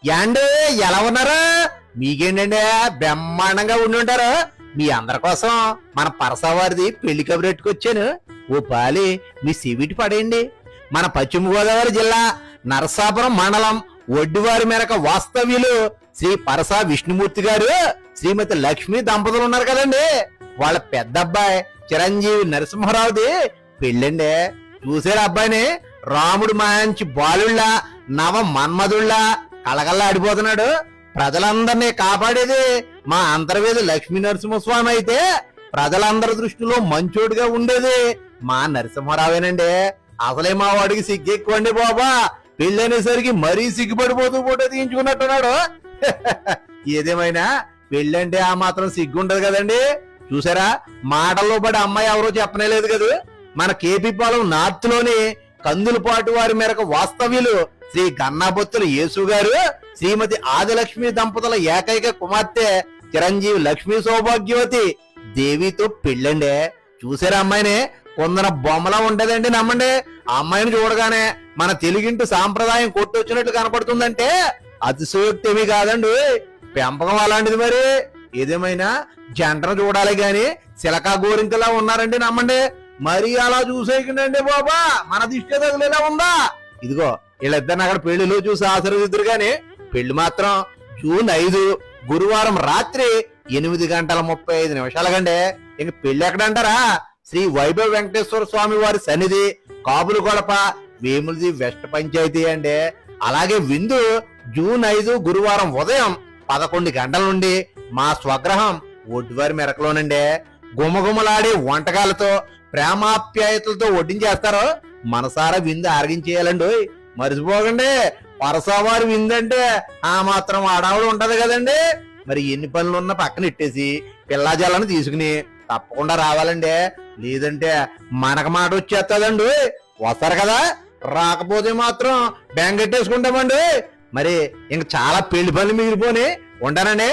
యాండి ఎలా ఉన్నారా? మీకేంటండి బ్రహ్మాండంగా ఉండి ఉంటారు. మీ అందరి కోసం మన పరసవారిది పెళ్లి కబురెట్టుకొచ్చాను. ఓ పాలి మీ సివిటి పడేయండి. మన పశ్చిమ గోదావరి జిల్లా నరసాపురం మండలం ఒడ్డివారి మేరకు వాస్తవ్యులు శ్రీ పరస విష్ణుమూర్తి గారు శ్రీమతి లక్ష్మి దంపతులు ఉన్నారు కదండి. వాళ్ళ పెద్ద అబ్బాయి చిరంజీవి నరసింహరావుది పెళ్ళండి. చూసారు అబ్బాయిని? రాముడు మంచి బాలుళ్ళ నవ మన్మధుళ్ళ కళకళ్ళ ఆడిపోతున్నాడు. ప్రజలందరినీ కాపాడేది మా అంతర్వేది లక్ష్మీ నరసింహస్వామి అయితే ప్రజలందరి దృష్టిలో మంచోడుగా ఉండేది మా నరసింహరావేనండి. అసలే మా వాడికి సిగ్గెక్కువండి బాబా. పెళ్ళనేసరికి మరీ సిగ్గుపడిపోతూ ఫోటో తీయించుకున్నట్టున్నాడు. ఏదేమైనా పెళ్ళంటే ఆ మాత్రం సిగ్గుంటది కదండి. చూసారా, మాటల్లో పడి అమ్మాయి ఎవరో చెప్పనేలేదు కదా. మన కేపీపాలెం నార్త్ లోని కందులపాటు వారి మేరకు వాస్తవ్యులు శ్రీ గన్నాబొత్తుల యేసు గారు శ్రీమతి ఆదిలక్ష్మి దంపతుల ఏకైక కుమార్తె చిరంజీవి లక్ష్మీ సౌభాగ్యవతి దేవితో పెళ్ళండి. చూసారా అమ్మాయిని? కొందరు బొమ్మలా ఉండదండి. నమ్మండి, ఆ అమ్మాయిని చూడగానే మన తెలుగింటి సాంప్రదాయం కొట్టొచ్చినట్లు కనపడుతుందంటే అతిశయోక్తి ఏమీ కాదండి, పెంపకం అలాంటిది. మరి ఏదేమైనా జంటను చూడాలి గాని సిలకా గోరింకలా ఉన్నారండి. నమ్మండి, మరి అలా చూసేయకండి బాబా, మన దిష్టి తగిలేలా ఉందా? ఇదిగో వీళ్ళిద్దరిని అక్కడ పెళ్లిలో చూసి ఆశీర్వదిద్దరు గాని పెళ్లి మాత్రం జూన్ 5 గురువారం రాత్రి 8:35 కండి. ఇంక పెళ్లి ఎక్కడంటారా? శ్రీ వైభవ్ వెంకటేశ్వర స్వామి వారి సన్నిధి కాపులు గొడప వేములది వెస్ట్ పంచాయతీ అండి. అలాగే విందు జూన్ 5 గురువారం ఉదయం 11 గంటల నుండి మా స్వగ్రహం ఒడ్డువారి మెరకలోనండి. గుమగుమలాడే వంటకాలతో ప్రేమాప్యాయతలతో వడ్డించేస్తారు. మనసారా విందు ఆరగించేయాలండి. మర్చిపోకండి, పరసవారి విందంటే ఆ మాత్రం ఆడావిడ ఉంటది కదండి. మరి ఎన్ని పనులున్నా పక్కన ఇట్టేసి పిల్లాజాలను తీసుకుని తప్పకుండా రావాలండి. లేదంటే మనకు మాట వచ్చేస్తుందండి. వస్తారు కదా, రాకపోతే మాత్రం బెంగెట్టేసుకుంటామండి. మరి ఇంక చాలా పెళ్లి పనులు మిగిలిపోని ఉంటానండి.